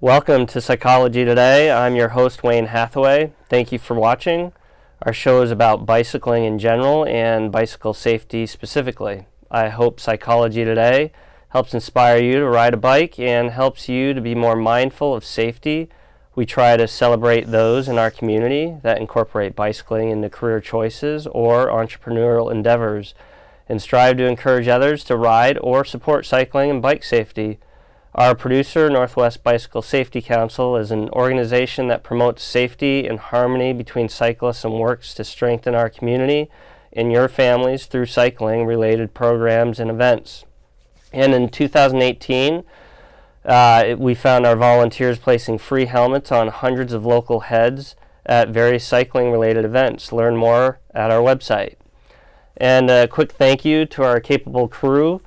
Welcome to Psychology Today. I'm your host, Wayne Hathaway. Thank you for watching. Our show is about bicycling in general and bicycle safety specifically. I hope Psychology Today helps inspire you to ride a bike and helps you to be more mindful of safety. We try to celebrate those in our community that incorporate bicycling into career choices or entrepreneurial endeavors and strive to encourage others to ride or support cycling and bike safety. Our producer, Northwest Bicycle Safety Council, is an organization that promotes safety and harmony between cyclists and works to strengthen our community and your families through cycling-related programs and events. And in 2018, we found our volunteers placing free helmets on hundreds of local heads at various cycling-related events. Learn more at our website. And a quick thank you to our capable crew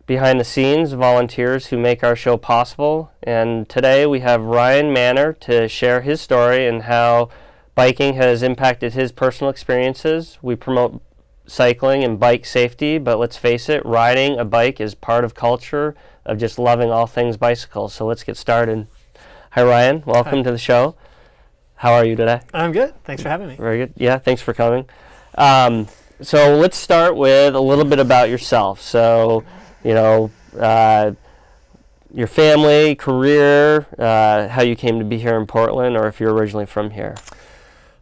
behind the scenes, volunteers who make our show possible. And today we have Ryan Manner to share his story and how biking has impacted his personal experiences. We promote cycling and bike safety, but let's face it, riding a bike is part of culture of just loving all things bicycles. So let's get started. Hi Ryan, welcome to the show. How are you today? I'm good. Thanks for having me. Very good. Yeah, thanks for coming. So let's start with a little bit about yourself. So, you know, your family, career, how you came to be here in Portland, or if you're originally from here.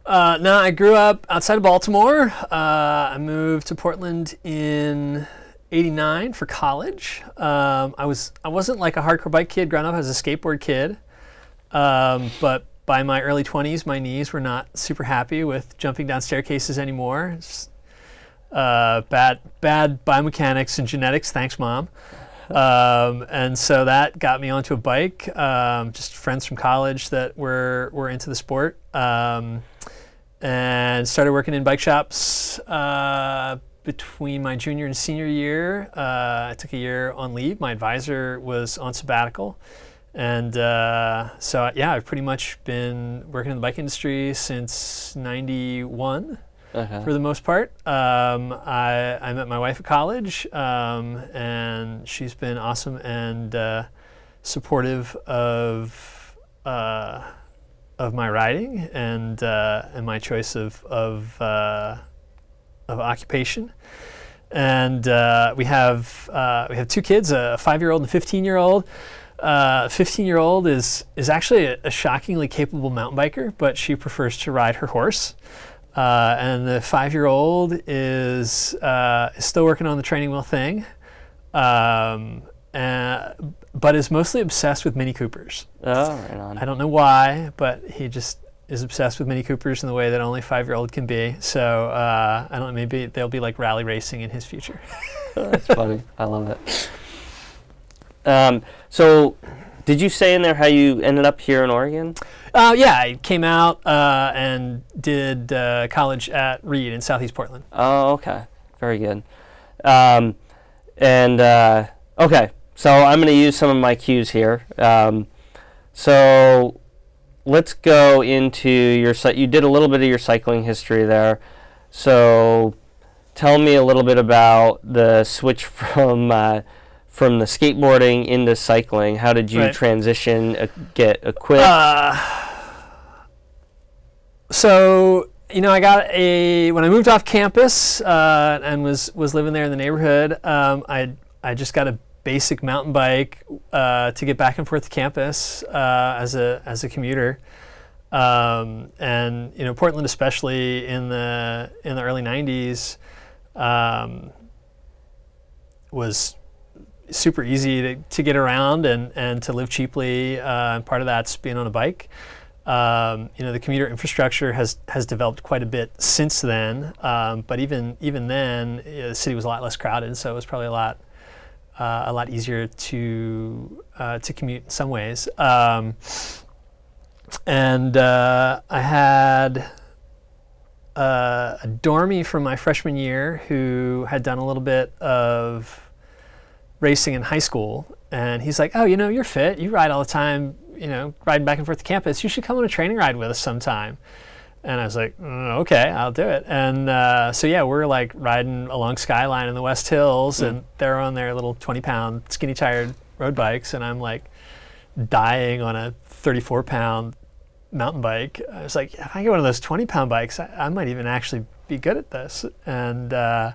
No, I grew up outside of Baltimore. I moved to Portland in '89 for college. I wasn't like a hardcore bike kid growing up. I was a skateboard kid. But by my early 20s, my knees were not super happy with jumping down staircases anymore. Bad biomechanics and genetics, thanks Mom. And so that got me onto a bike, just friends from college that were into the sport, and started working in bike shops between my junior and senior year. I took a year on leave. My advisor was on sabbatical. And so yeah, I've pretty much been working in the bike industry since '91. For the most part. I met my wife at college, and she's been awesome and supportive of my riding and my choice of occupation. And we have two kids, a 5-year-old and a 15-year-old. 15-year-old is actually a shockingly capable mountain biker, but she prefers to ride her horse. And the 5-year-old is still working on the training wheel thing, but is mostly obsessed with Mini Coopers. Oh, right on. I don't know why, but he just is obsessed with Mini Coopers in the way that only a 5-year-old can be. So I don't know, maybe they'll be like rally racing in his future. That's funny. I love it. So did you say in there how you ended up here in Oregon? Yeah, I came out and did college at Reed in Southeast Portland. Oh, okay. Very good. Okay, so I'm going to use some of my cues here. So let's go into you did a little bit of your cycling history there. So tell me a little bit about the switch from the skateboarding into cycling. How did you transition, get equipped? So, you know, when I moved off campus and was living there in the neighborhood, I just got a basic mountain bike to get back and forth to campus as a commuter. And you know, Portland, especially in the early '90s, was super easy to get around and to live cheaply. And part of that's being on a bike. You know, the commuter infrastructure has developed quite a bit since then, but even then, the city was a lot less crowded, so it was probably a lot easier to commute in some ways. And I had a dormie from my freshman year who had done a little bit of racing in high school, and he's like, "Oh, you know, you're fit. You ride all the time. You know, riding back and forth to campus. You should come on a training ride with us sometime." And I was like, okay, I'll do it. And so yeah, we're like riding along Skyline in the West Hills, and they're on their little 20-pound skinny tired road bikes, and I'm like dying on a 34-pound mountain bike. I was like, if I get one of those 20-pound bikes, I might even actually be good at this. And yeah,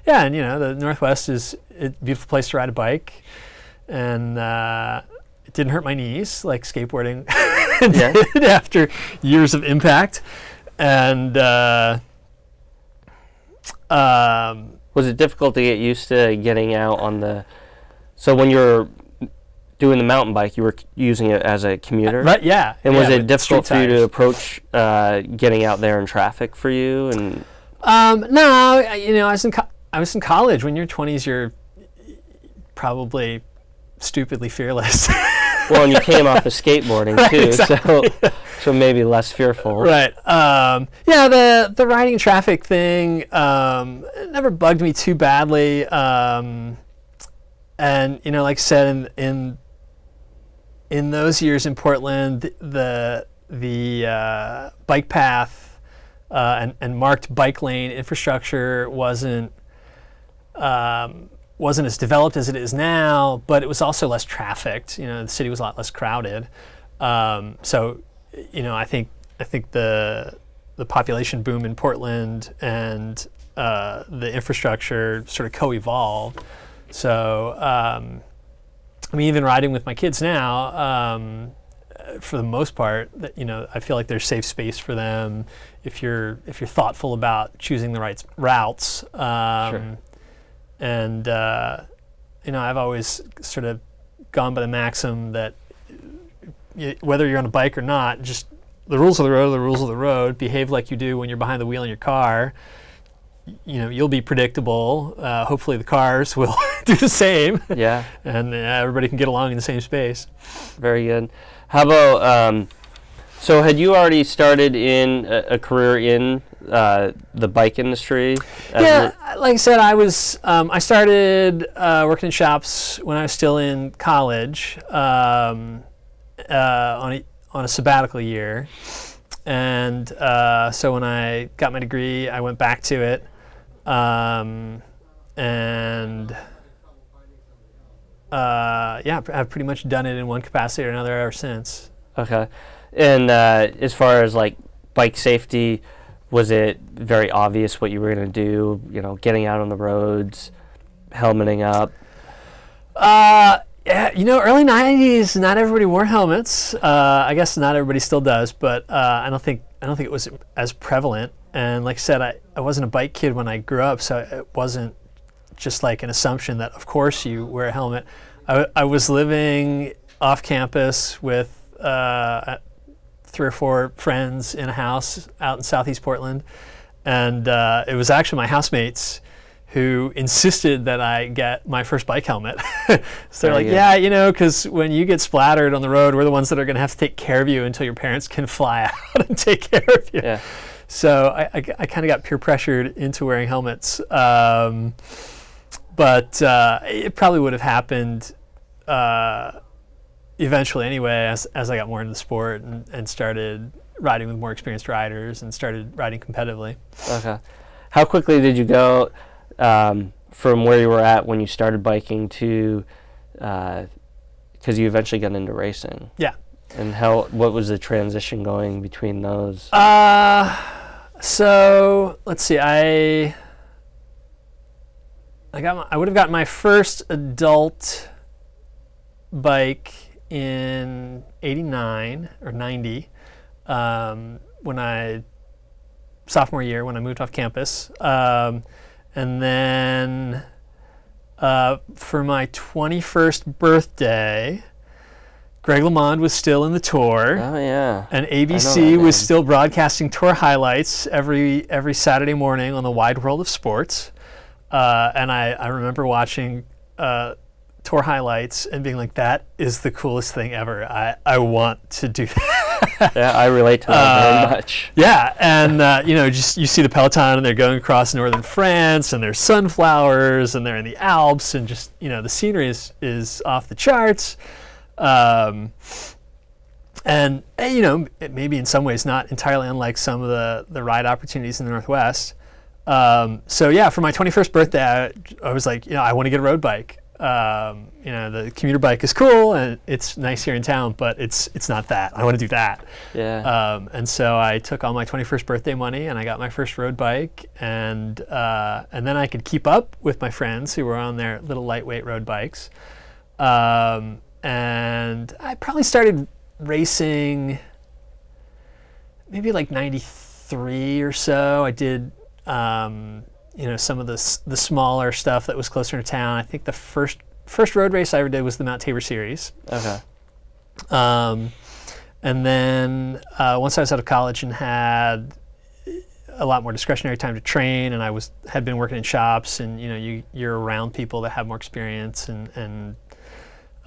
and the Northwest is a beautiful place to ride a bike, and it didn't hurt my knees like skateboarding did after years of impact. And was it difficult to get used to getting out on the? So when you're doing the mountain bike, you were using it as a commuter, right? Yeah. And was it with difficult for street you to tires. approach getting out there in traffic for you? And No, I was in college. When you're 20s, you're probably stupidly fearless. well, and you came off of skateboarding Right, too, exactly. so maybe less fearful. Right. Yeah, the riding in traffic thing it never bugged me too badly. And like I said, in those years in Portland, the bike path and marked bike lane infrastructure wasn't as developed as it is now, but it was also less trafficked. The city was a lot less crowded. So, I think the population boom in Portland and the infrastructure sort of co-evolved. So, even riding with my kids now, for the most part, I feel like there's safe space for them if you're thoughtful about choosing the right routes. Sure. And I've always sort of gone by the maxim that whether you're on a bike or not, just the rules of the road are the rules of the road. Behave like you do when you're behind the wheel in your car. You'll be predictable. Hopefully the cars will do the same. Yeah. And everybody can get along in the same space. Very good. How about, so had you already started in a career in the bike industry? Yeah, like I said, I started working in shops when I was still in college on a sabbatical year. And so when I got my degree, I went back to it. I've pretty much done it in one capacity or another ever since. Okay. And as far as like bike safety, was it very obvious what you were going to do? Getting out on the roads, helmeting up? Yeah, early 90s, not everybody wore helmets. I guess not everybody still does, but I don't think it was as prevalent. And like I said, I wasn't a bike kid when I grew up, so it wasn't just like an assumption that of course you wear a helmet. I was living off campus with 3 or 4 friends in a house out in Southeast Portland, and it was actually my housemates who insisted that I get my first bike helmet. So they're like, yeah, because when you get splattered on the road, we're the ones that are going to have to take care of you until your parents can fly out and take care of you. Yeah. So I kind of got peer pressured into wearing helmets. But it probably would have happened eventually anyway as I got more into the sport and started riding with more experienced riders and started riding competitively. Okay. How quickly did you go from where you were at when you started biking to, because you eventually got into racing? Yeah. And what was the transition going between those? So let's see, I would have gotten my first adult bike in 89 or 90 sophomore year when I moved off campus. And then for my 21st birthday, Greg LeMond was still in the Tour. Oh yeah. And ABC was still broadcasting Tour highlights every Saturday morning on the Wide World of Sports. And I remember watching Tour highlights and being like, that is the coolest thing ever. I want to do that. Yeah, I relate to that very much. Yeah, and just you see the Peloton and they're going across northern France and there's sunflowers and they're in the Alps and just, the scenery is off the charts. And maybe in some ways not entirely unlike some of the ride opportunities in the Northwest. So yeah, for my 21st birthday, I was like, I want to get a road bike. you know, the commuter bike is cool and it's nice here in town, but it's not that. I want to do that. Yeah. And so I took all my 21st birthday money and I got my first road bike, and then I could keep up with my friends who were on their little lightweight road bikes. And I probably started racing maybe like 93 or so. I did, you know, some of the smaller stuff that was closer to town. I think the first road race I ever did was the Mount Tabor Series. Okay. And then once I was out of college and had a lot more discretionary time to train, and I had been working in shops, and you know, you're around people that have more experience, and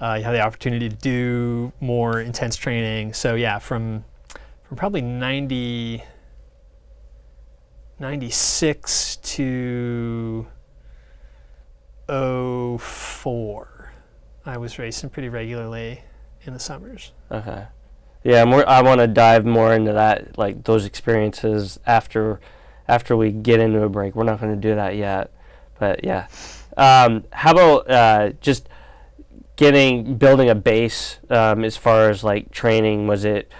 you have the opportunity to do more intense training. So yeah, from probably 96 to 04, I was racing pretty regularly in the summers. Okay. Yeah, I want to dive more into that, like those experiences after we get into a break. We're not going to do that yet, but yeah. How about just building a base as far as like training? Was it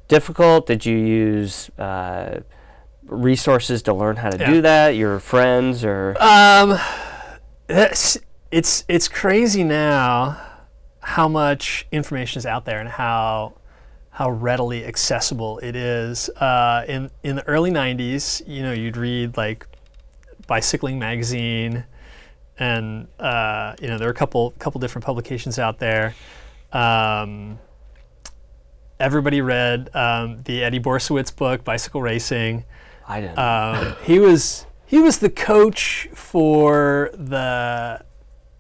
difficult? Did you use resources to learn how to do that? Your friends, or it's crazy now how much information is out there and how readily accessible it is. In the early 90s, you know, you'd read like Bicycling Magazine, and you know, there were a couple different publications out there. Everybody read the Eddie Borsowitz book, Bicycle Racing. I didn't. He was the coach for the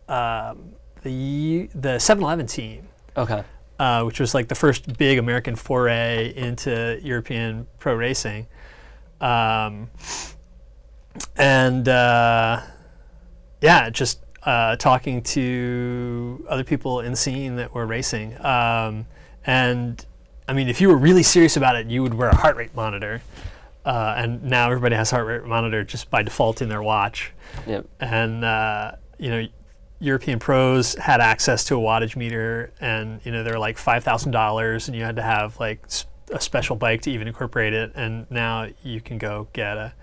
7-Eleven team. Okay. Which was like the first big American foray into European pro racing. Yeah, just talking to other people in the scene that were racing. And I mean, if you were really serious about it, you would wear a heart rate monitor. And now everybody has heart rate monitor just by default in their watch. Yep. And you know, European pros had access to a wattage meter, and you know, they were like $5,000, and you had to have like a special bike to even incorporate it. And now you can go get a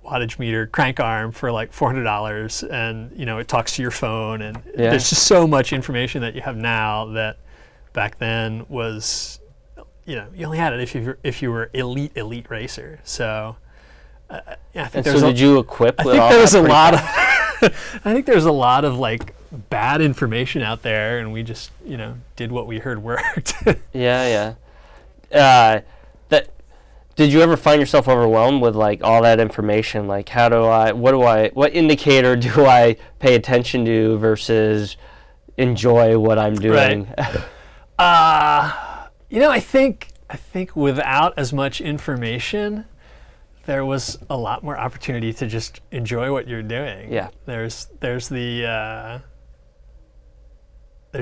wattage meter crank arm for like $400, and you know, it talks to your phone, and there's just so much information that you have now that back then was, you know, you only had it if you were elite racer. So yeah, I think did you equip? I think there was a lot of I think there's a lot of like bad information out there, and we just, you know, did what we heard worked. Yeah. Did you ever find yourself overwhelmed with like all that information? Like, what indicator do I pay attention to versus enjoy what I'm doing? Right. You know, I think without as much information, there was a lot more opportunity to just enjoy what you're doing. Yeah. There's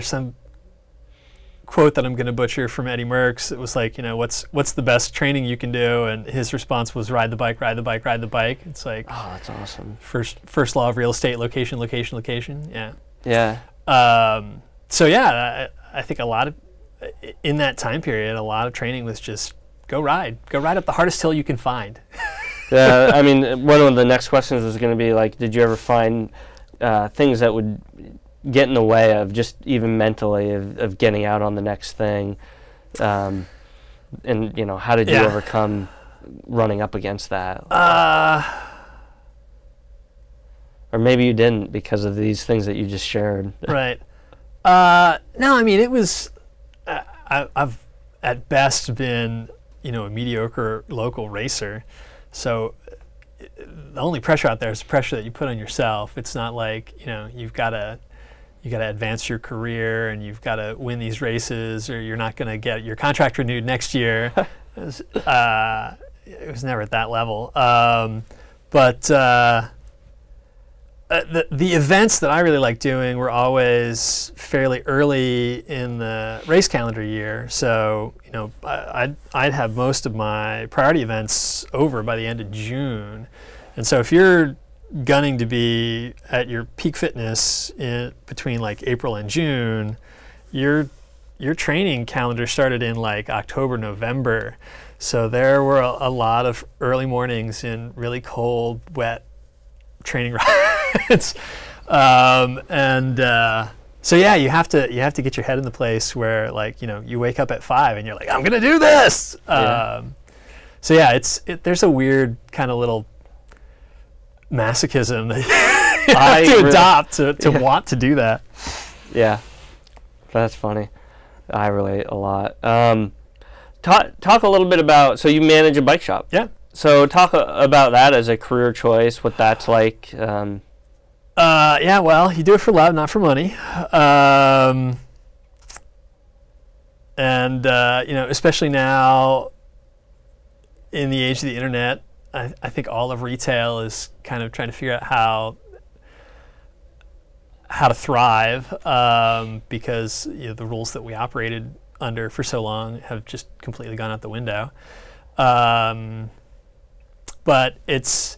some quote that I'm going to butcher from Eddie Merckx. It was like, you know, what's the best training you can do? And his response was ride the bike, ride the bike, ride the bike. It's like, oh, that's awesome. First law of real estate: location, location, location. Yeah. Yeah. So yeah, I think a lot of in that time period, a lot of training was just go ride up the hardest hill you can find. Yeah, I mean, one of the next questions was going to be like, did you ever find things that would get in the way of just even mentally of getting out on the next thing, and you know, how did you overcome running up against that? Or maybe you didn't because of these things that you just shared. Right. No, I mean, it was I've at best been, you know, a mediocre local racer, so the only pressure out there is the pressure that you put on yourself. It's not like, you know, you got to advance your career and you've got to win these races, or you're not going to get your contract renewed next year. It was never at that level. But the events that I really liked doing were always fairly early in the race calendar year. So, you know, I'd have most of my priority events over by the end of June. And so if you're gunning to be at your peak fitness between like April and June, your training calendar started in like October, November. So there were a lot of early mornings in really cold, wet training rides. So yeah, you have to get your head in the place where, like, you know, you wake up at 5 and you're like, I'm gonna do this. Yeah. So yeah, there's a weird kind of little masochism that you have to adopt to want to do that. Yeah, that's funny. I relate a lot. Talk a little bit about, so you manage a bike shop. Yeah. So talk about that as a career choice, what that's like. Yeah, well, you do it for love, not for money. You know, especially now in the age of the internet, I think all of retail is kind of trying to figure out how to thrive, because, you know, the rules that we operated under for so long have just completely gone out the window. But it's,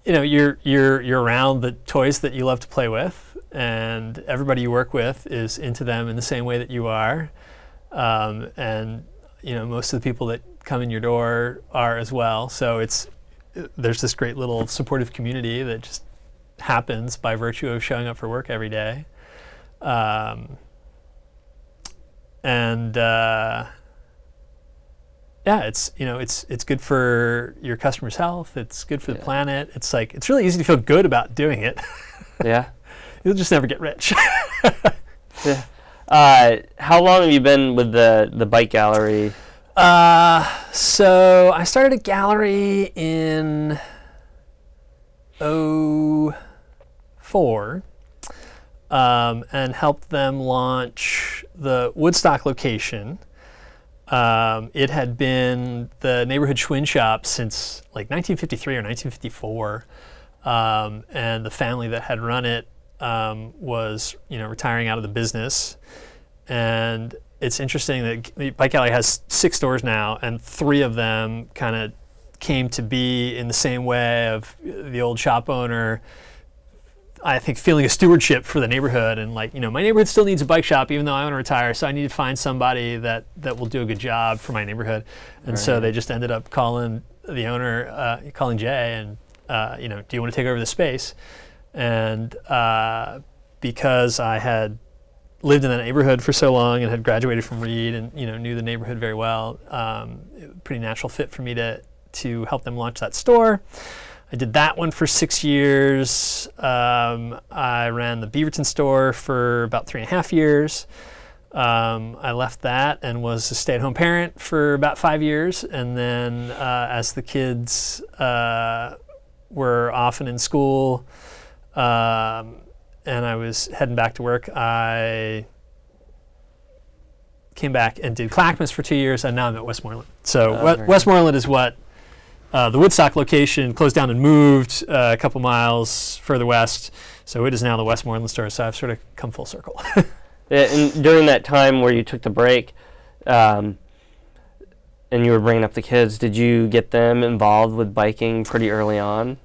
you know, you're around the toys that you love to play with, and everybody you work with is into them in the same way that you are. And, you know, most of the people that come in your door are as well. So there's this great little supportive community that just happens by virtue of showing up for work every day. Yeah, it's, you know, it's good for your customers' health. It's good for the planet. It's like, it's really easy to feel good about doing it. Yeah. You'll just never get rich. Yeah. How long have you been with the bike gallery? So I started a gallery in 2004, and helped them launch the Woodstock location. It had been the neighborhood Schwinn shop since like 1953 or 1954, and the family that had run it was, you know, retiring out of the business. And it's interesting that the Bike Gallery has 6 stores now, and 3 of them kind of came to be in the same way of the old shop owner, I think, feeling a stewardship for the neighborhood, and like, you know, my neighborhood still needs a bike shop even though I want to retire, so I need to find somebody that will do a good job for my neighborhood. And so they just ended up calling the owner, calling Jay, and you know, do you want to take over the space? And because I had lived in that neighborhood for so long and had graduated from Reed and, you know, knew the neighborhood very well, pretty natural fit for me to help them launch that store. I did that one for 6 years. I ran the Beaverton store for about 3.5 years. I left that and was a stay-at-home parent for about 5 years. And then as the kids were off and in school, and I was heading back to work, I came back and did Clackamas for 2 years, and now I'm at Westmoreland. So Westmoreland is what the Woodstock location closed down and moved a couple miles further west. So it is now the Westmoreland store. So I've sort of come full circle. Yeah, and during that time where you took the break, and you were bringing up the kids, did you get them involved with biking pretty early on?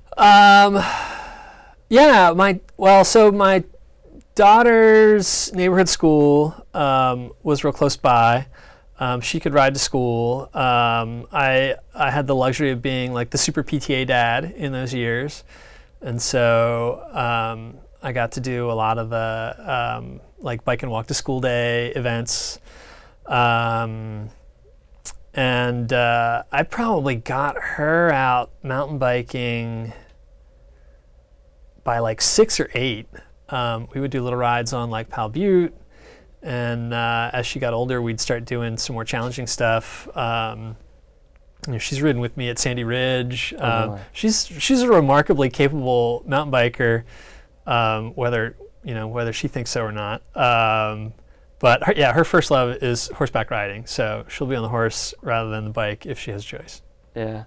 Yeah, my daughter's neighborhood school was real close by. She could ride to school. I had the luxury of being like the super PTA dad in those years, and so I got to do a lot of the like bike and walk to school day events. And I probably got her out mountain biking by like 6 or 8. We would do little rides on like Powell Butte, and as she got older, we'd start doing some more challenging stuff. You know, she's ridden with me at Sandy Ridge. She's a remarkably capable mountain biker, whether she thinks so or not. But her first love is horseback riding, so she'll be on the horse rather than the bike if she has a choice. Yeah.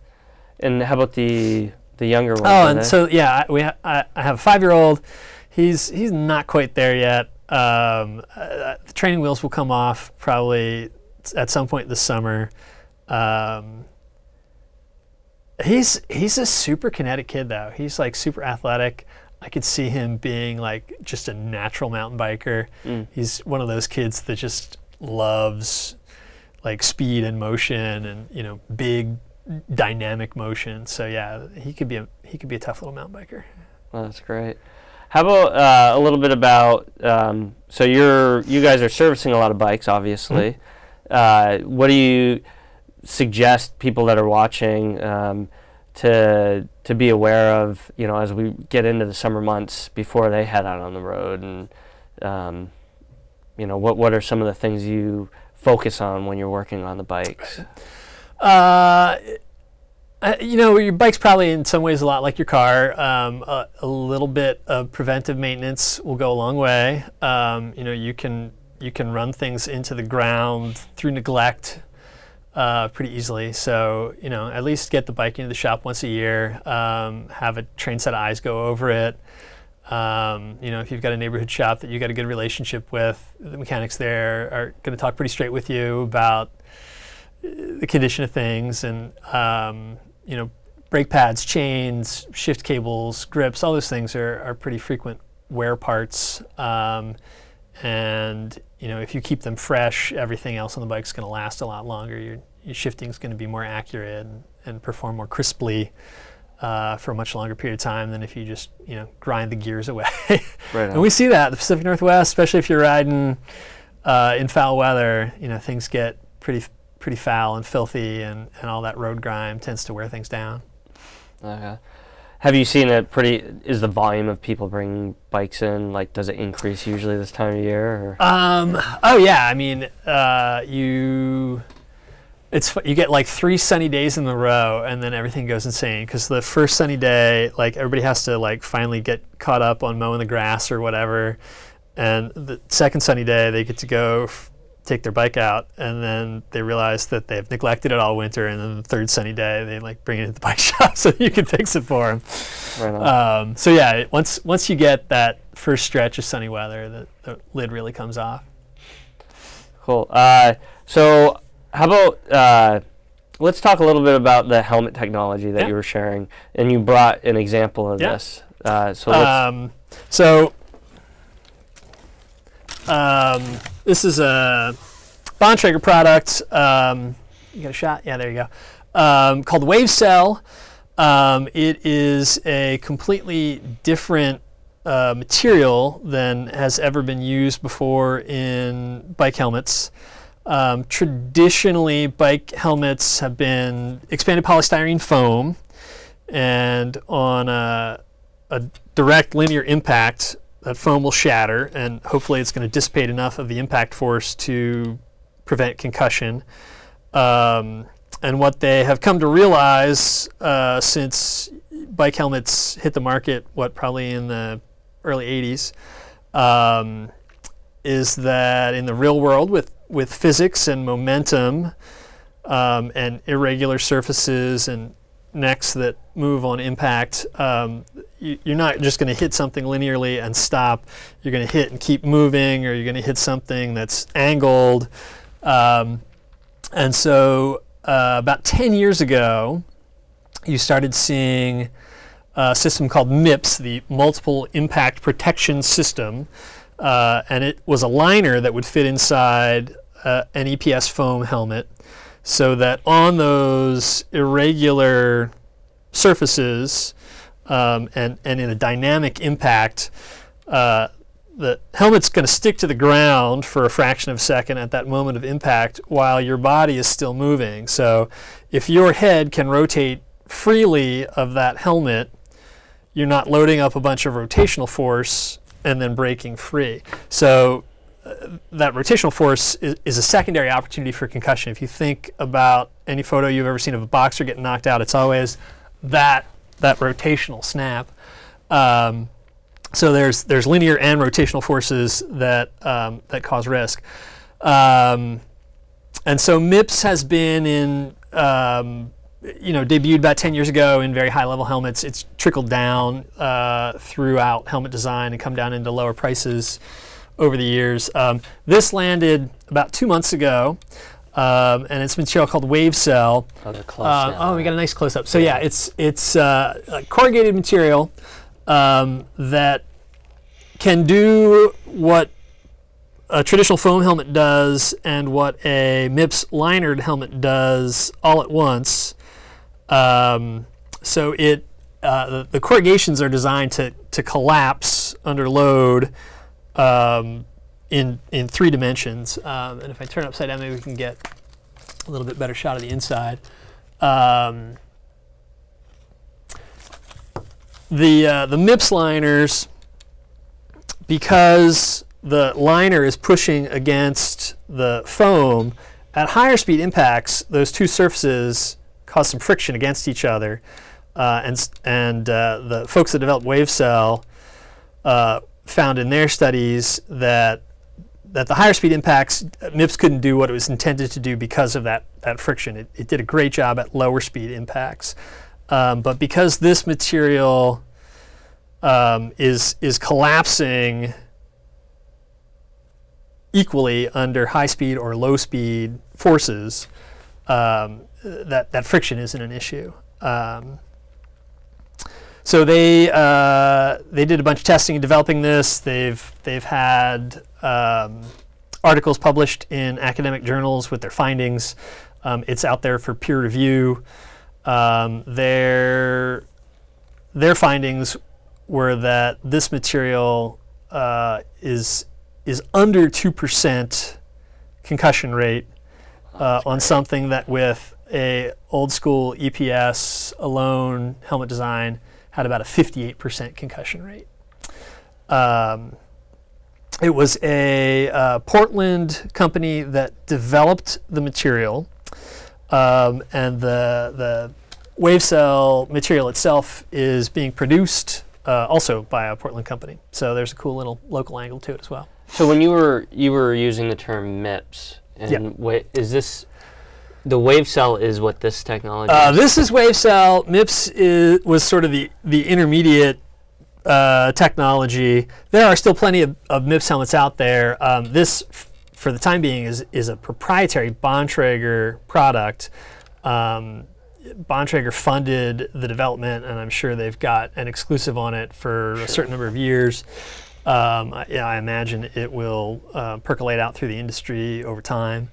And how about the younger one? Oh, and so yeah, I have a 5-year-old. He's not quite there yet. The training wheels will come off probably at some point this summer. He's a super kinetic kid though. He's like super athletic. I could see him being like just a natural mountain biker. He's one of those kids that just loves like speed and motion and, you know, big dynamic motion. So yeah, he could be a tough little mountain biker. Well, that's great. How about a little bit about so you guys are servicing a lot of bikes, obviously. What do you suggest people that are watching to be aware of, you know, as we get into the summer months before they head out on the road, and you know, what are some of the things you focus on when you're working on the bikes? You know, your bike's probably in some ways a lot like your car. A little bit of preventive maintenance will go a long way. You know, you can run things into the ground through neglect pretty easily. So, you know, at least get the bike into the shop once a year. Have a trained set of eyes go over it. You know, if you've got a neighborhood shop that you've got a good relationship with, the mechanics there are going to talk pretty straight with you about the condition of things, and you know, brake pads, chains, shift cables, grips, all those things are pretty frequent wear parts. And you know, if you keep them fresh, everything else on the bike's going to last a lot longer. Your shifting's going to be more accurate and perform more crisply for a much longer period of time than if you just, you know, grind the gears away. Right. And we see that in the Pacific Northwest, especially if you're riding in foul weather. You know, things get pretty foul and filthy, and all that road grime tends to wear things down. Okay. Have you seen it is the volume of people bringing bikes in, like, does it increase usually this time of year? Or? Oh yeah, I mean, you get like 3 sunny days in a row, and then everything goes insane, because the first sunny day, like, everybody has to like finally get caught up on mowing the grass or whatever, and the second sunny day they get to go take their bike out, and then they realize that they've neglected it all winter, and then the third sunny day they like bring it into the bike shop so you can fix it for them. Right on. So yeah, once you get that first stretch of sunny weather, the lid really comes off. Cool. So how about let's talk a little bit about the helmet technology that you were sharing, and you brought an example of this. This is a Bontrager product. You got a shot? Yeah, there you go. Called Wave Cell. It is a completely different material than has ever been used before in bike helmets. Traditionally, bike helmets have been expanded polystyrene foam, and on a direct linear impact, that foam will shatter, and hopefully it's going to dissipate enough of the impact force to prevent concussion. And what they have come to realize since bike helmets hit the market, probably in the early 80s, is that in the real world, with physics and momentum and irregular surfaces and necks that move on impact, you're not just going to hit something linearly and stop. You're going to hit and keep moving, or you're going to hit something that's angled. And so about 10 years ago, you started seeing a system called MIPS, the Multiple Impact Protection System. And it was a liner that would fit inside an EPS foam helmet, so that on those irregular surfaces and in a dynamic impact, the helmet's going to stick to the ground for a fraction of a second at that moment of impact while your body is still moving. So if your head can rotate freely of that helmet, you're not loading up a bunch of rotational force and then breaking free. So that rotational force is a secondary opportunity for concussion. If you think about any photo you've ever seen of a boxer getting knocked out, it's always that rotational snap. So there's linear and rotational forces that cause risk. And so MIPS has been in debuted about 10 years ago in very high-level helmets. It's trickled down throughout helmet design and come down into lower prices over the years. This landed about 2 months ago and it's a material called wave cell. Oh, they're close now. Oh, we got a nice close up. So yeah, it's a corrugated material that can do what a traditional foam helmet does and what a MIPS linered helmet does all at once. So the corrugations are designed to collapse under load in 3 dimensions. And if I turn it upside down, maybe we can get a little bit better shot of the inside. The MIPS liners, because the liner is pushing against the foam, at higher speed impacts, those 2 surfaces cause some friction against each other. And the folks that developed wave cell found in their studies that the higher speed impacts, MIPS couldn't do what it was intended to do because of that friction. It did a great job at lower speed impacts. But because this material is collapsing equally under high speed or low speed forces, that friction isn't an issue. So they did a bunch of testing and developing this. They've had articles published in academic journals with their findings. It's out there for peer review. Their findings were that this material is under 2% concussion rate on something that with a old school EPS alone helmet design had about a 58% concussion rate. It was a Portland company that developed the material, and the wave cell material itself is being produced also by a Portland company. So there's a cool little local angle to it as well. So when you were using the term MIPS, and is this the wave cell is what this technology is? This is wave cell. MIPS was sort of the intermediate technology. There are still plenty of MIPS helmets out there. This, for the time being, is a proprietary Bontrager product. Bontrager funded the development, and I'm sure they've got an exclusive on it for a certain number of years. I imagine it will percolate out through the industry over time.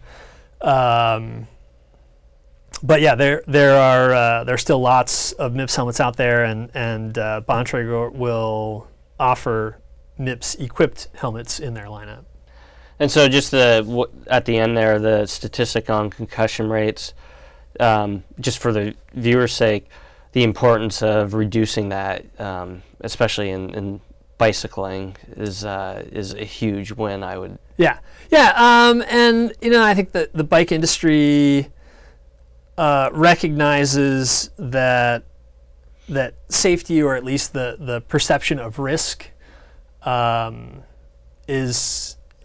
But yeah, there are still lots of MIPS helmets out there, and Bontrager will offer MIPS-equipped helmets in their lineup. And so just at the end there, the statistic on concussion rates, just for the viewer's sake, the importance of reducing that, especially in bicycling, is a huge win, I would. Yeah, and I think that the bike industry recognizes that safety, or at least the perception of risk,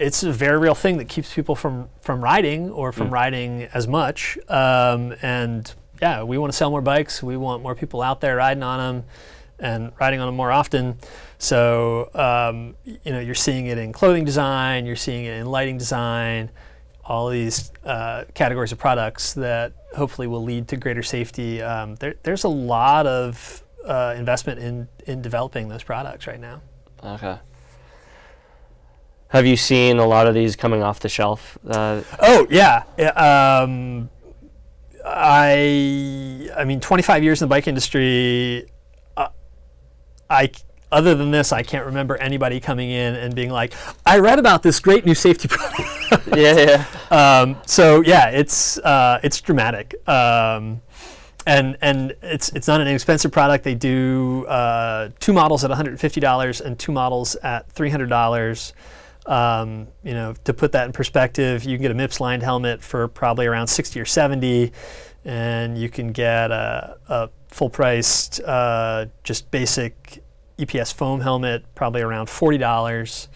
it's a very real thing that keeps people from riding, or from riding as much. And yeah, we want to sell more bikes. We want more people out there riding on them and riding on them more often. So you're seeing it in clothing design, you're seeing it in lighting design, all these categories of products that hopefully will lead to greater safety. There's a lot of investment in developing those products right now. Okay. Have you seen a lot of these coming off the shelf? Oh yeah. I mean, 25 years in the bike industry. Other than this, I can't remember anybody coming in and being like, "I read about this great new safety product." Yeah. So yeah, it's dramatic, and it's not an inexpensive product. They do 2 models at $150 and 2 models at $300. To put that in perspective, you can get a MIPS lined helmet for probably around 60 or 70, and you can get a full-priced, just basic EPS foam helmet, probably around $40.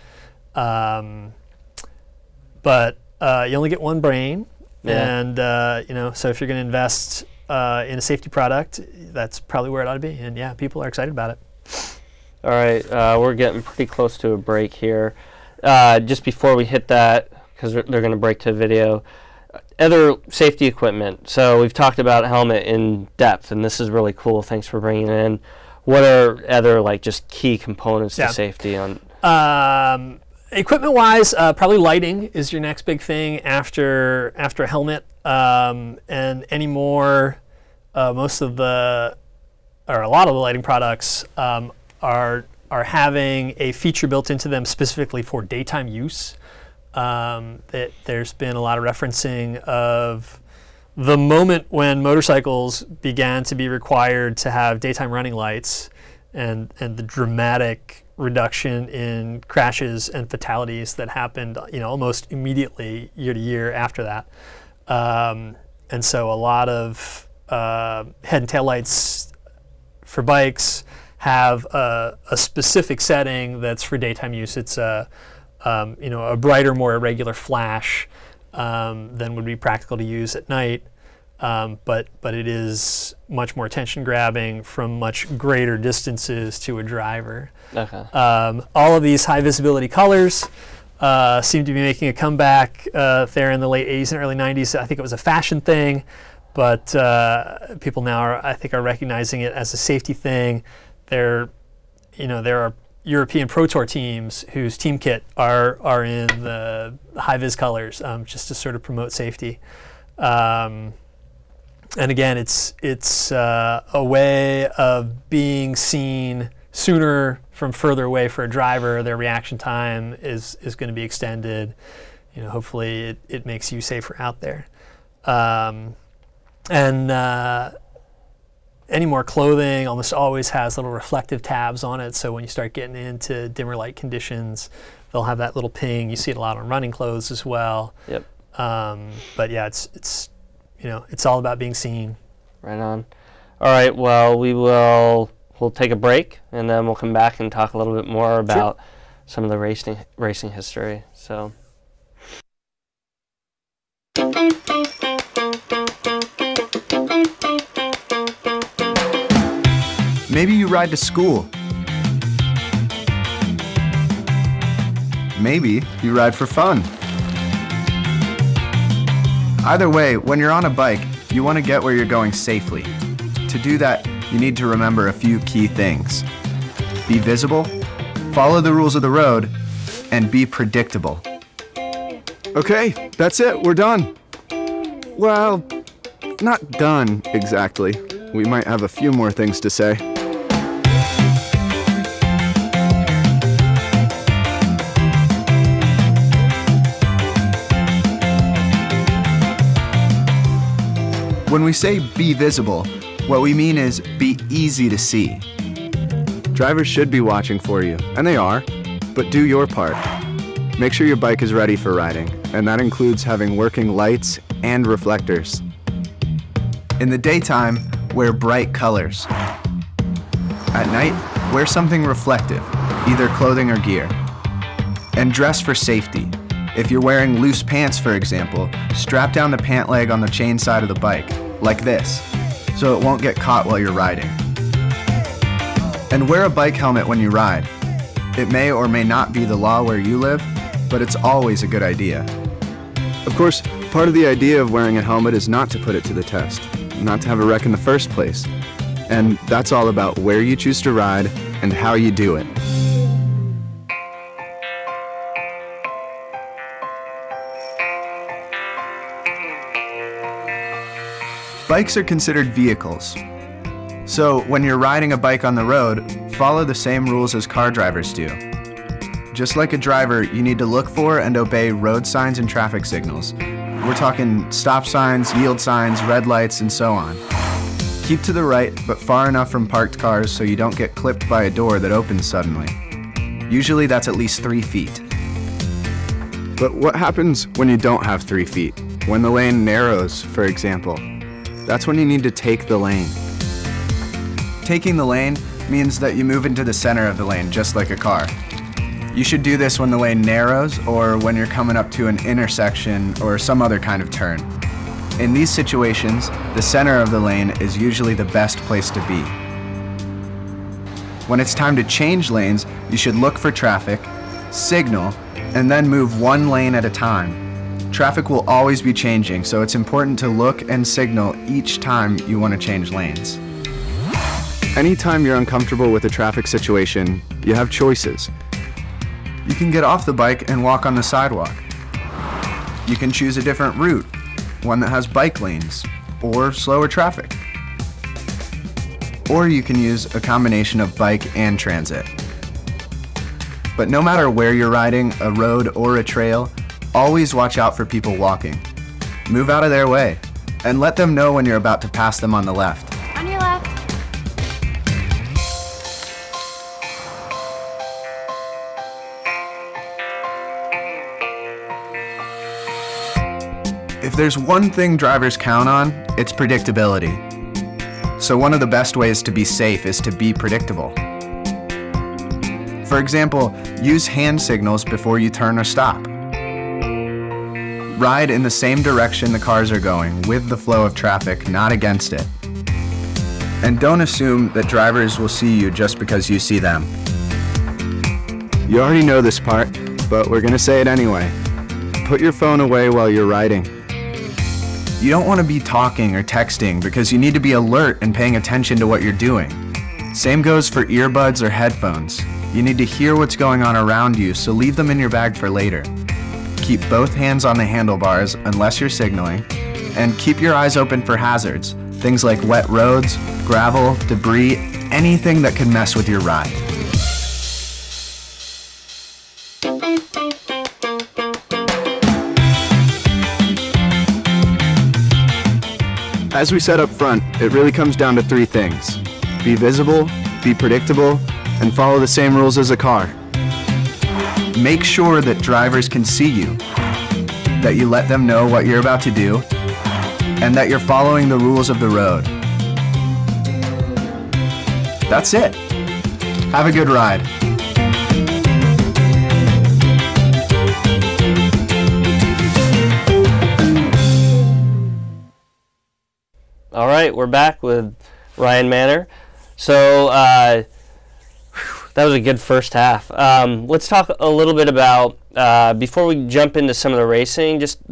But you only get one brain, and so if you're going to invest in a safety product, that's probably where it ought to be. And yeah, people are excited about it. All right, we're getting pretty close to a break here. Just before we hit that, because they're going to break to video, other safety equipment. So we've talked about helmet in depth, and this is really cool. Thanks for bringing it in. What are other like just key components to safety on? Equipment-wise, probably lighting is your next big thing after a helmet, and anymore, most of the, or a lot of the lighting products are having a feature built into them specifically for daytime use. There's been a lot of referencing of the moment when motorcycles began to be required to have daytime running lights, and the dramatic reduction in crashes and fatalities that happened, almost immediately year to year after that. And so a lot of head and tail lights for bikes have a specific setting that's for daytime use. It's a brighter, more irregular flash than would be practical to use at night. But it is much more attention grabbing from much greater distances to a driver. Okay. All of these high visibility colors seem to be making a comeback there in the late 80s and early 90s. I think it was a fashion thing, but people now I think are recognizing it as a safety thing. There are European Pro Tour teams whose team kit are in the high vis colors, just to sort of promote safety. And again, it's a way of being seen sooner from further away for a driver. Their reaction time is going to be extended. Hopefully it makes you safer out there. Any more clothing almost always has little reflective tabs on it. So when you start getting into dimmer light conditions, they'll have that little ping. You see it a lot on running clothes as well. Yep. But yeah, it's all about being seen. Right on. All right. Well, we'll take a break, and then we'll come back and talk a little bit more about some of the racing history. So. Maybe you ride to school. Maybe you ride for fun. Either way, when you're on a bike, you want to get where you're going safely. To do that, you need to remember a few key things. Be visible, follow the rules of the road, and be predictable. Okay, that's it, we're done. Well, not done exactly. We might have a few more things to say. When we say be visible, what we mean is be easy to see. Drivers should be watching for you, and they are, but do your part. Make sure your bike is ready for riding, and that includes having working lights and reflectors. In the daytime, wear bright colors. At night, wear something reflective, either clothing or gear. And dress for safety. If you're wearing loose pants, for example, strap down the pant leg on the chain side of the bike, like this, so it won't get caught while you're riding. And wear a bike helmet when you ride. It may or may not be the law where you live, but it's always a good idea. Of course, part of the idea of wearing a helmet is not to put it to the test, not to have a wreck in the first place. And that's all about where you choose to ride and how you do it. Bikes are considered vehicles. So when you're riding a bike on the road, follow the same rules as car drivers do. Just like a driver, you need to look for and obey road signs and traffic signals. We're talking stop signs, yield signs, red lights, and so on. Keep to the right, but far enough from parked cars so you don't get clipped by a door that opens suddenly. Usually that's at least 3 feet. But what happens when you don't have 3 feet? When the lane narrows, for example. That's when you need to take the lane. Taking the lane means that you move into the center of the lane, just like a car. You should do this when the lane narrows or when you're coming up to an intersection or some other kind of turn. In these situations, the center of the lane is usually the best place to be. When it's time to change lanes, you should look for traffic, signal, and then move one lane at a time. traffic will always be changing, so it's important to look and signal each time you want to change lanes. Anytime you're uncomfortable with a traffic situation, you have choices. You can get off the bike and walk on the sidewalk. You can choose a different route, one that has bike lanes, or slower traffic. Or you can use a combination of bike and transit. But no matter where you're riding, a road or a trail, always watch out for people walking. Move out of their way, and let them know when you're about to pass them on the left. On your left. If there's one thing drivers count on, it's predictability. So one of the best ways to be safe is to be predictable. For example, use hand signals before you turn or stop. Ride in the same direction the cars are going, with the flow of traffic, not against it. And don't assume that drivers will see you just because you see them. You already know this part, but we're gonna say it anyway. Put your phone away while you're riding. You don't want to be talking or texting because you need to be alert and paying attention to what you're doing. Same goes for earbuds or headphones. You need to hear what's going on around you, so leave them in your bag for later. Keep both hands on the handlebars unless you're signaling, and keep your eyes open for hazards, things like wet roads, gravel, debris, anything that can mess with your ride. As we said up front, it really comes down to three things. Be visible, be predictable, and follow the same rules as a car. Make sure that drivers can see you, that you let them know what you're about to do, and that you're following the rules of the road. That's it. Have a good ride. All right, we're back with Ryan Manor. So that was a good first half. Let's talk a little bit about, before we jump into some of the racing, just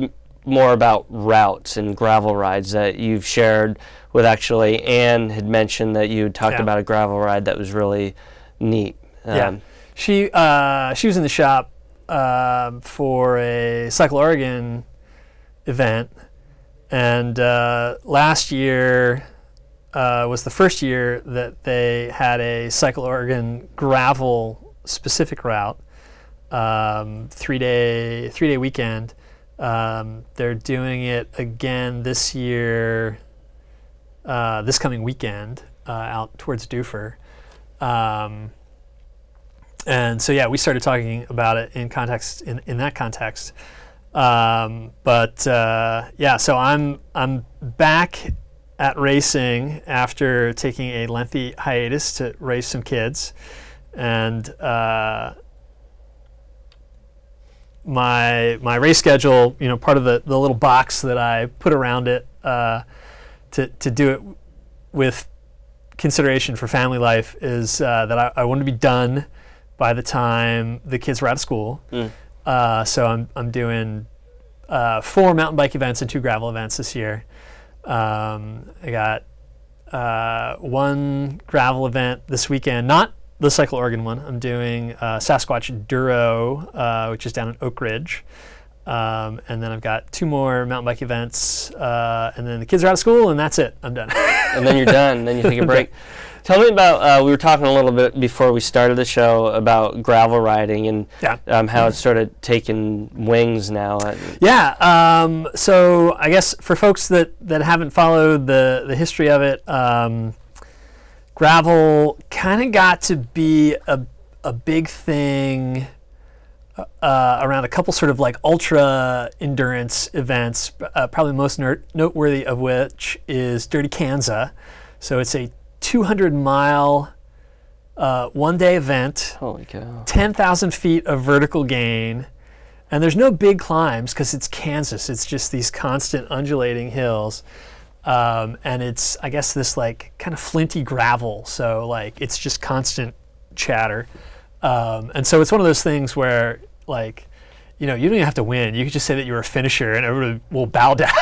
more about routes and gravel rides that you've shared with. Actually, Anne had mentioned that you talked about a gravel ride that was really neat. She was in the shop for a Cycle Oregon event. And last year was the first year that they had a Cycle Oregon gravel specific route, three-day weekend. They're doing it again this year, this coming weekend, out towards Dufur. And so yeah, we started talking about it in that context. Yeah, so I'm back at racing after taking a lengthy hiatus to race some kids, and my race schedule, you know, part of the little box that I put around it to do it with consideration for family life is that I want to be done by the time the kids were out of school. So I'm doing 4 mountain bike events and 2 gravel events this year. I got 1 gravel event this weekend, not the Cycle Oregon one. I'm doing Sasquatch Duro, which is down in Oak Ridge. And then I've got 2 more mountain bike events, and then the kids are out of school, and that's it. I'm done. And then you're done. Then you take a break. Tell me about, we were talking a little bit before we started the show about gravel riding and how it's sort of taken wings now. So I guess for folks that haven't followed the history of it, gravel kind of got to be a big thing around a couple sort of like ultra endurance events, probably most noteworthy of which is Dirty Kansas. So it's a 200-mile one-day event. Holy cow. 10,000 feet of vertical gain, and there's no big climbs because it's Kansas. It's just these constant undulating hills, and it's, I guess, this like kind of flinty gravel, so like it's just constant chatter, and so it's one of those things where like you don't even have to win. You could just say that you're a finisher, and everybody will bow down,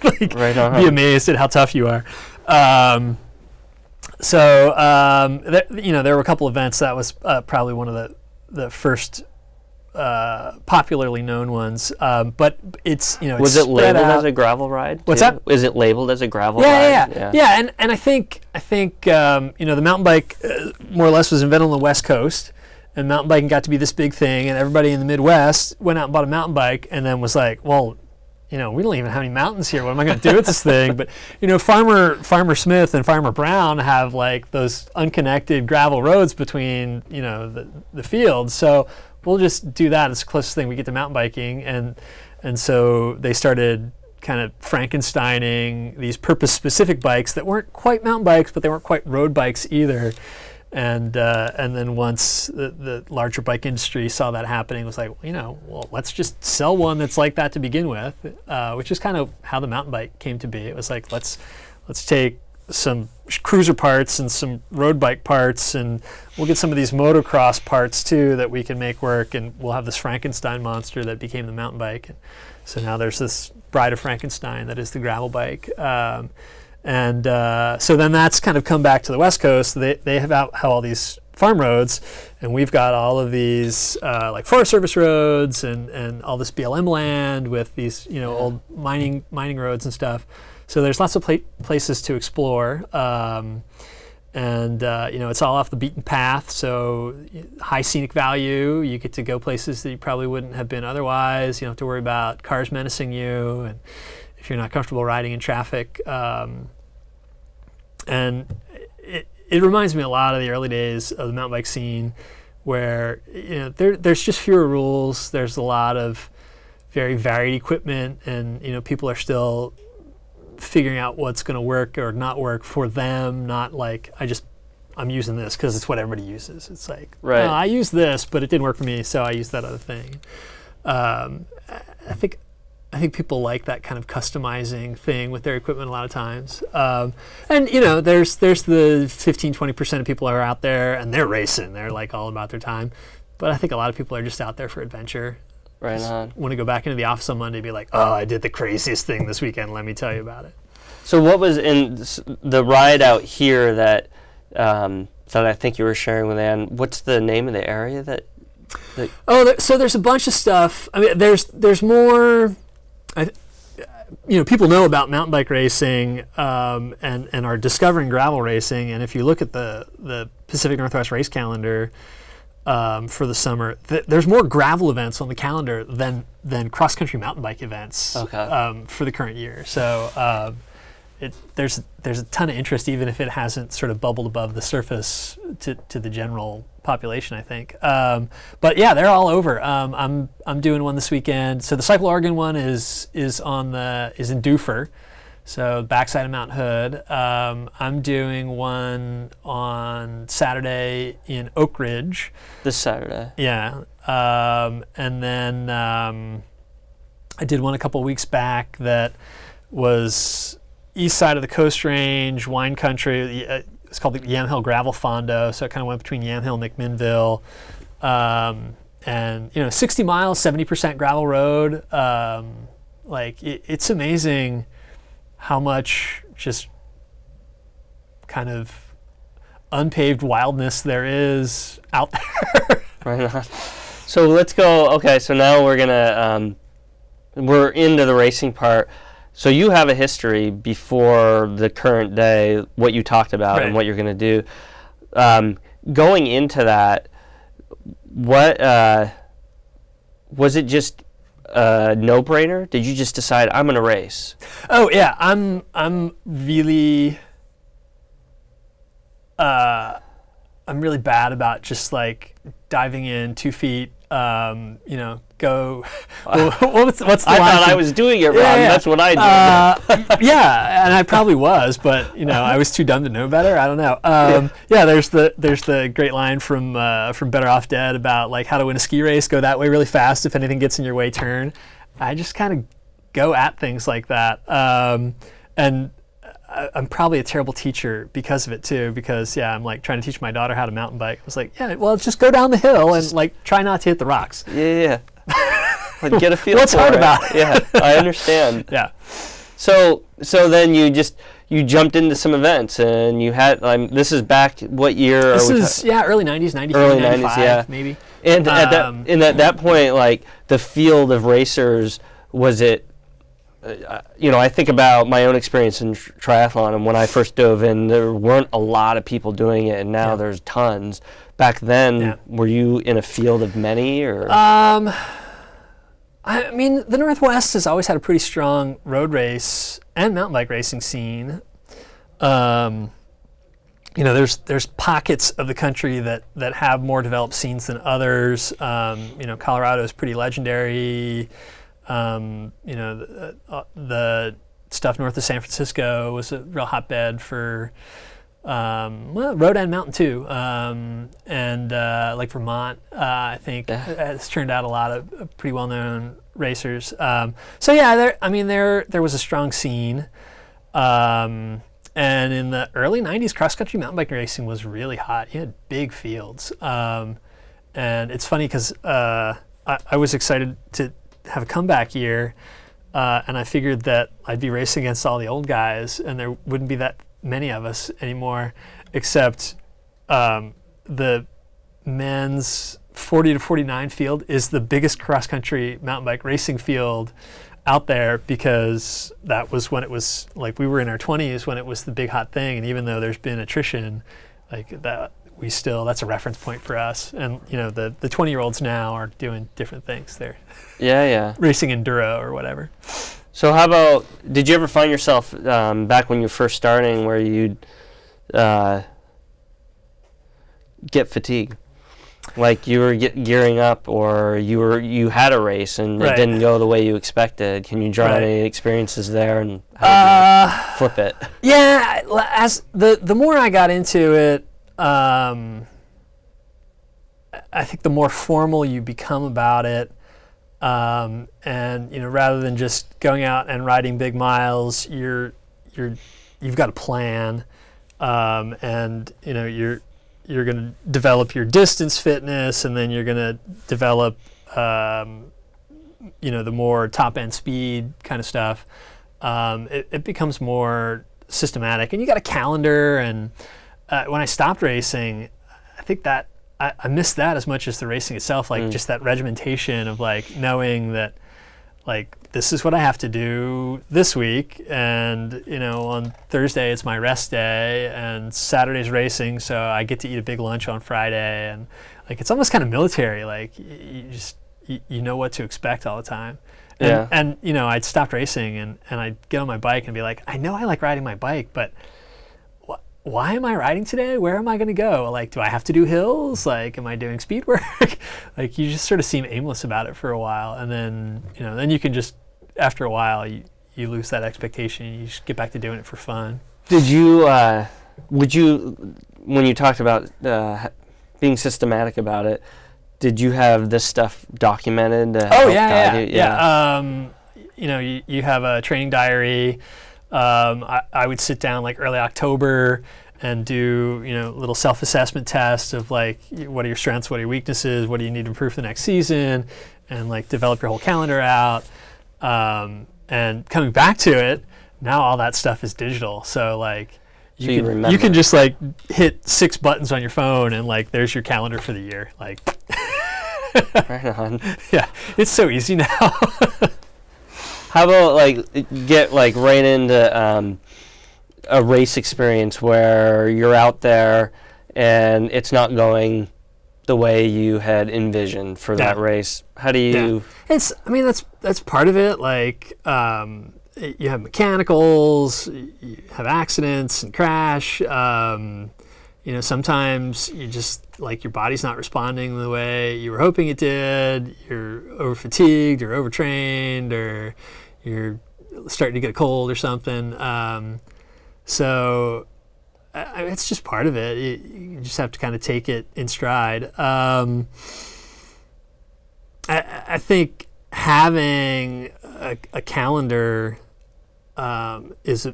like, Right on. be amazed at how tough you are. There were a couple events. That was probably one of the first popularly known ones. But it's Was it labeled as a gravel ride? What's too? that? Is it labeled as a gravel ride? Yeah. And I think the mountain bike more or less was invented on the West Coast, and mountain biking got to be this big thing, and everybody in the Midwest went out and bought a mountain bike, and then was like, well, we don't even have any mountains here. What am I going to do with this thing? But Farmer Smith and Farmer Brown have like those unconnected gravel roads between the fields. So we'll just do that. It's the closest thing we get to mountain biking, and so they started kind of Frankensteining these purpose-specific bikes that weren't quite mountain bikes, but they weren't quite road bikes either. And then once the larger bike industry saw that happening, it was like, well, let's just sell one that's like that to begin with, which is kind of how the mountain bike came to be. It was like, let's take some cruiser parts and some road bike parts, and we'll get some of these motocross parts too that we can make work, and we'll have this Frankenstein monster that became the mountain bike. And so now there's this Bride of Frankenstein that is the gravel bike. So then that's kind of come back to the West Coast. They have all these farm roads, and we've got all of these like Forest Service roads and all this BLM land with these old mining roads and stuff. So there's lots of places to explore, it's all off the beaten path. So high scenic value. You get to go places that you probably wouldn't have been otherwise. You don't have to worry about cars menacing you, and if you're not comfortable riding in traffic. And it reminds me a lot of the early days of the mountain bike scene, where there's just fewer rules. There's a lot of very varied equipment, and people are still figuring out what's going to work or not work for them. Not like I'm using this because it's what everybody uses. It's like, right. No, I use this, but it didn't work for me, so I used that other thing. I think people like that kind of customizing thing with their equipment a lot of times. There's the 15-20% of people who are out there and they're racing. They're like all about their time. But I think a lot of people are just out there for adventure. Right on. Want to go back into the office on Monday and be like, oh, I did the craziest thing this weekend. Let me tell you about it. So what was in the ride out here that I think you were sharing with Ann? What's the name of the area that? So there's a bunch of stuff. I mean, there's more. People know about mountain bike racing and are discovering gravel racing. And if you look at the Pacific Northwest race calendar for the summer, there's more gravel events on the calendar than cross-country mountain bike events for the current year. So there's a ton of interest, even if it hasn't sort of bubbled above the surface to the general population, I think. But yeah, they're all over. I'm doing one this weekend. So the Cycle Oregon one is in Doofer, so backside of Mount Hood. I'm doing one on Saturday in Oak Ridge. This Saturday. Yeah. And then I did one a couple weeks back that was east side of the Coast Range, wine country. It's called the Yamhill Gravel Fondo, so it kind of went between Yamhill and McMinnville. And 60 miles, 70% gravel road. It's amazing how much just kind of unpaved wildness there is out there. Right on. So let's go. Okay, so now we're into the racing part. So you have a history before the current day, what you talked about and what you're going to do. Going into that, what was it just a no-brainer? Did you just decide I'm going to race? Oh yeah, I'm really bad about just like diving in 2 feet. Go. What's the line? I thought I was doing it wrong. Yeah. That's what I did. Yeah, and I probably was, but I was too dumb to know better. I don't know. There's the great line from Better Off Dead about like how to win a ski race. Go that way really fast. If anything gets in your way, turn. I just kind of go at things like that, and I'm probably a terrible teacher because of it too, because I'm like trying to teach my daughter how to mountain bike. I was like, well, just go down the hill and like try not to hit the rocks. Yeah. Like, get a feel What's for hard it. about it? Yeah, I understand. Yeah. So then you jumped into some events, and you had, this is back, what year? This is, early 90s, 93, early 95, 90s, yeah. maybe. And at that point, like, the field of racers, was it, I think about my own experience in triathlon, and when I first dove in, there weren't a lot of people doing it, and now there's tons. Back then, were you in a field of many, or? I mean, the Northwest has always had a pretty strong road race and mountain bike racing scene. There's pockets of the country that have more developed scenes than others. Colorado is pretty legendary. The stuff north of San Francisco was a real hotbed for road and mountain too. Like Vermont, I think has turned out a lot of pretty well-known racers. There was a strong scene. And in the early 90s, cross-country mountain bike racing was really hot. You had big fields. And it's funny because I was excited to have a comeback year, and I figured that I'd be racing against all the old guys, and there wouldn't be that many of us anymore, except the men's 40 to 49 field is the biggest cross-country mountain bike racing field out there, because that was when it was, like, we were in our 20s when it was the big hot thing, and even though there's been attrition, like that, that's a reference point for us. And the 20-year-olds now are doing different things. They're racing enduro or whatever. So how about, did you ever find yourself back when you were first starting where you'd get fatigued? Like you were gearing up, or you had a race and it didn't go the way you expected. Can you draw any experiences there, and how did you flip it? Yeah, as the more I got into it, I think the more formal you become about it, and rather than just going out and riding big miles, you've got a plan, and you're going to develop your distance fitness, and then you're going to develop the more top end speed kind of stuff. It becomes more systematic, and you got a calendar. And when I stopped racing, I think that I missed that as much as the racing itself, like just that regimentation of like knowing that, like, this is what I have to do this week, and on Thursday it's my rest day, and Saturday's racing, so I get to eat a big lunch on Friday, and like it's almost kind of military, like you know what to expect all the time. And I'd stopped racing, and I'd get on my bike and be like, I know I like riding my bike, but why am I riding today? Where am I going to go? Like, do I have to do hills? Like, am I doing speed work? Like, you just sort of seem aimless about it for a while. And then, then you can just, after a while, you lose that expectation. You just get back to doing it for fun. Did you, when you talked about being systematic about it, did you have this stuff documented? Yeah. You have a training diary. I would sit down like early October and do little self-assessment tests of like, what are your strengths, what are your weaknesses, what do you need to improve for the next season, and like develop your whole calendar out. And coming back to it, now all that stuff is digital, so like you can just like hit 6 buttons on your phone and like there's your calendar for the year. Like right on. Yeah, it's so easy now. How about like get like right into a race experience where you're out there and it's not going the way you had envisioned for that race? How do you? It's, I mean, that's part of it. Like you have mechanicals, you have accidents and crash. Sometimes you just like your body's not responding the way you were hoping it did. You're over fatigued, or overtrained, or you're starting to get a cold or something. So it's just part of it. You just have to kind of take it in stride. I think having a calendar is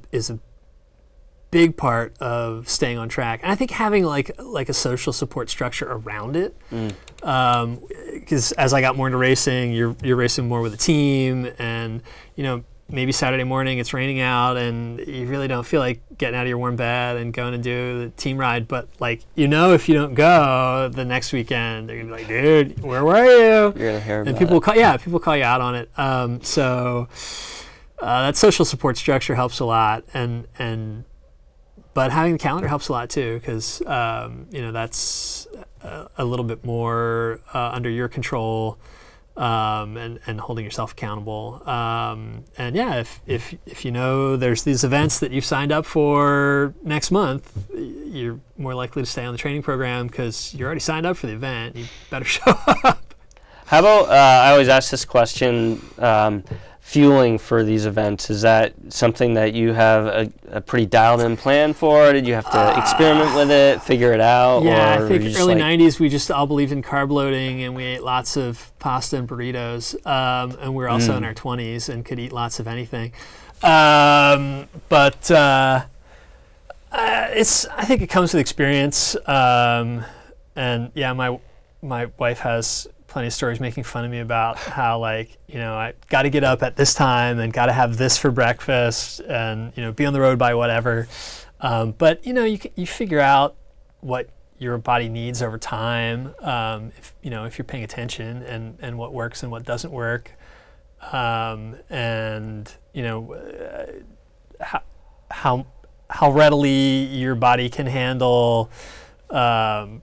big part of staying on track. And I think having like a social support structure around it, because as I got more into racing, you're racing more with a team, and maybe Saturday morning it's raining out and you really don't feel like getting out of your warm bed and going to do the team ride, but if you don't go the next weekend, they're gonna be like, dude, where were you? You're gonna hear about people it. People call you out on it. So that social support structure helps a lot, but having the calendar helps a lot too, because that's a little bit more under your control, and holding yourself accountable. And yeah, if there's these events that you've signed up for next month, you're more likely to stay on the training program because you're already signed up for the event. You better show up. How about, I always ask this question, fueling for these events, is that something that you have a pretty dialed-in plan for? Did you have to experiment with it, figure it out? Yeah, or I think early 90s we just all believed in carb loading, and we ate lots of pasta and burritos, and we were also in our 20s and could eat lots of anything. I think it comes with experience, and yeah, my wife has plenty of stories making fun of me about how I got to get up at this time and got to have this for breakfast and be on the road by whatever. But you figure out what your body needs over time, if you're paying attention, and what works and what doesn't work, and how readily your body can handle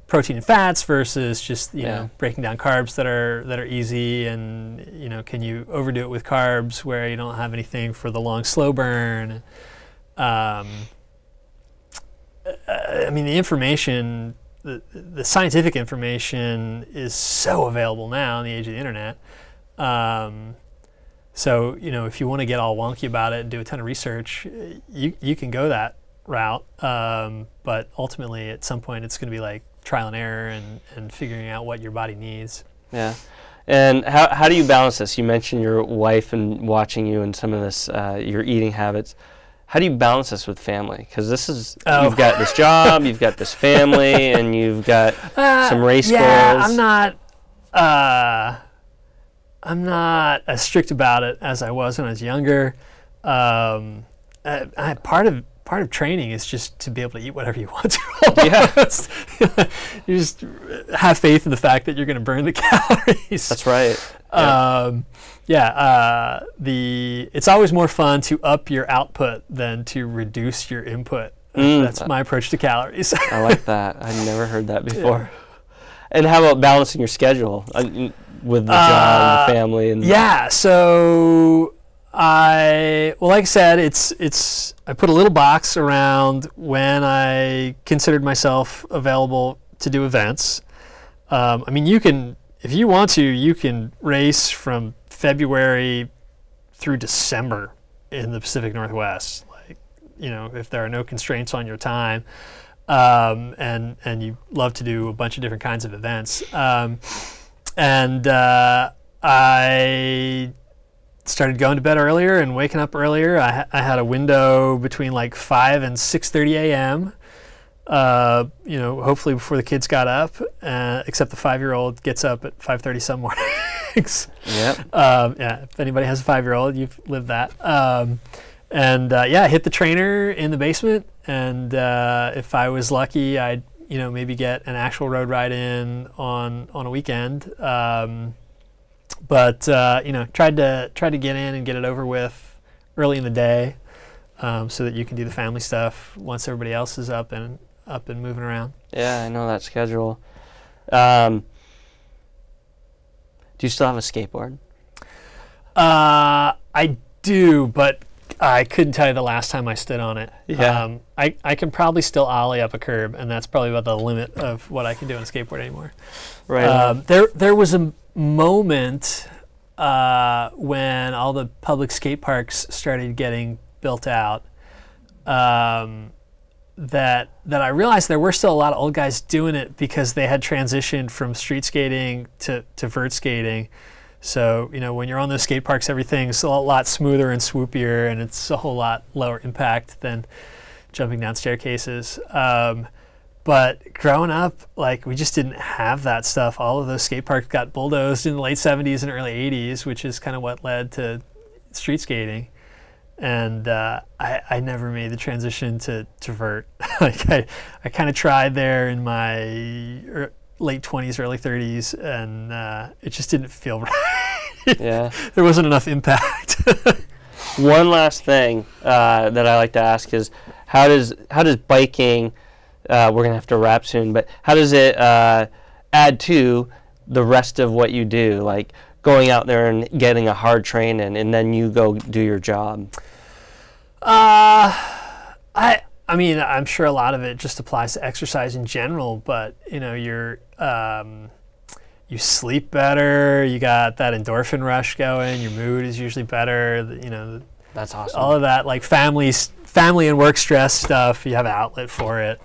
protein and fats versus just breaking down carbs that are easy, and can you overdo it with carbs where you don't have anything for the long slow burn. I mean, the information, the scientific information is so available now in the age of the internet. So if you want to get all wonky about it and do a ton of research, you can go that route, but ultimately at some point it's going to be like trial and error and figuring out what your body needs. Yeah. And how do you balance this? You mentioned your wife and watching you and some of this, your eating habits. How do you balance this with family? Because you've got this job, you've got this family, and you've got some race goals. I'm not as strict about it as I was when I was younger. Part of training is just to be able to eat whatever you want to. You just have faith in the fact that you're going to burn the calories. That's right. It's always more fun to up your output than to reduce your input. That's my approach to calories. I like that. I've never heard that before. Yeah. And how about balancing your schedule with the job, the family, and so like I said, I put a little box around when I considered myself available to do events. I mean, if you want to, you can race from February through December in the Pacific Northwest. If there are no constraints on your time, and you love to do a bunch of different kinds of events. I started going to bed earlier and waking up earlier. I had a window between 5 and 6:30 a.m. Hopefully before the kids got up, except the 5-year-old gets up at 5:30 some mornings. Yep. If anybody has a 5-year-old, you've lived that. I hit the trainer in the basement, and if I was lucky, I'd maybe get an actual road ride in on a weekend. Tried to get in and get it over with early in the day, so that you can do the family stuff once everybody else is up and moving around. Yeah, I know that schedule. Do you still have a skateboard? I do, but I couldn't tell you the last time I stood on it. Yeah. I can probably still ollie up a curb, and that's probably about the limit of what I can do on a skateboard anymore. Right. There was a moment when all the public skate parks started getting built out, that I realized there were still a lot of old guys doing it because they had transitioned from street skating to vert skating. So when you're on those skate parks, everything's a lot smoother and swoopier, and it's a whole lot lower impact than jumping down staircases. But growing up, like, we just didn't have that stuff. All of those skate parks got bulldozed in the late 70s and early 80s, which is kind of what led to street skating. And I never made the transition to vert. Like, I kind of tried there in my late 20s, early 30s, and it just didn't feel right. Yeah. There wasn't enough impact. One last thing that I like to ask is, how does biking, we're going to have to wrap soon, but how does it add to the rest of what you do? Like, going out there and getting a hard train in, and then you go do your job? I mean, I'm sure a lot of it just applies to exercise in general, but you know, you sleep better, you got that endorphin rush going, your mood is usually better, you know. That's awesome. All of that, like family and work stress stuff, you have an outlet for it.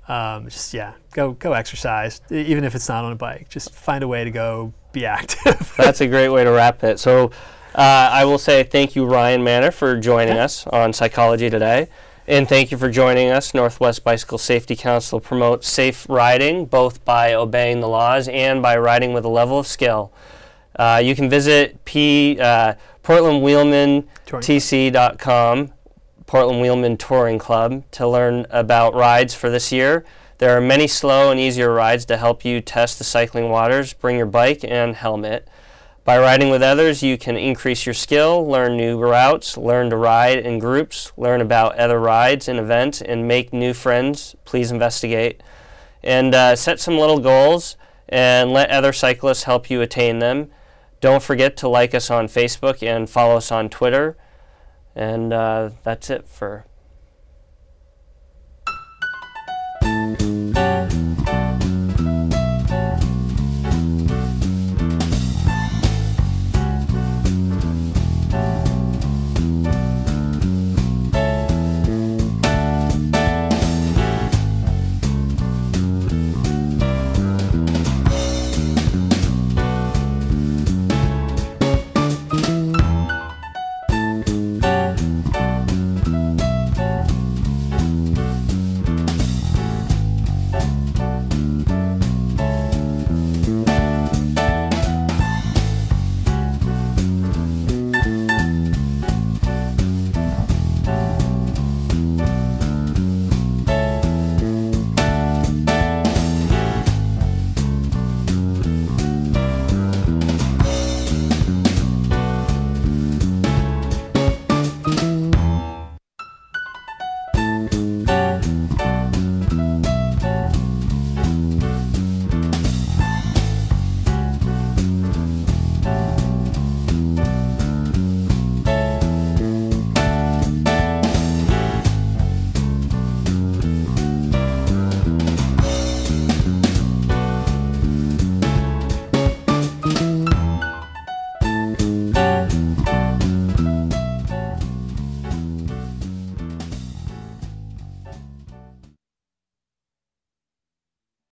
Just, yeah, go exercise, even if it's not on a bike. Just find a way to go be active. That's a great way to wrap it. So I will say thank you, Ryan Manor, for joining us on Psychology Today. And thank you for joining us. Northwest Bicycle Safety Council promotes safe riding, both by obeying the laws and by riding with a level of skill. You can visit PortlandWheelmanTC.com, Portland Wheelman Touring Club, to learn about rides for this year. There are many slow and easier rides to help you test the cycling waters. Bring your bike and helmet. By riding with others, you can increase your skill, learn new routes, learn to ride in groups, learn about other rides and events, and make new friends. Please investigate. And set some little goals and let other cyclists help you attain them. Don't forget to like us on Facebook and follow us on Twitter. And that's it for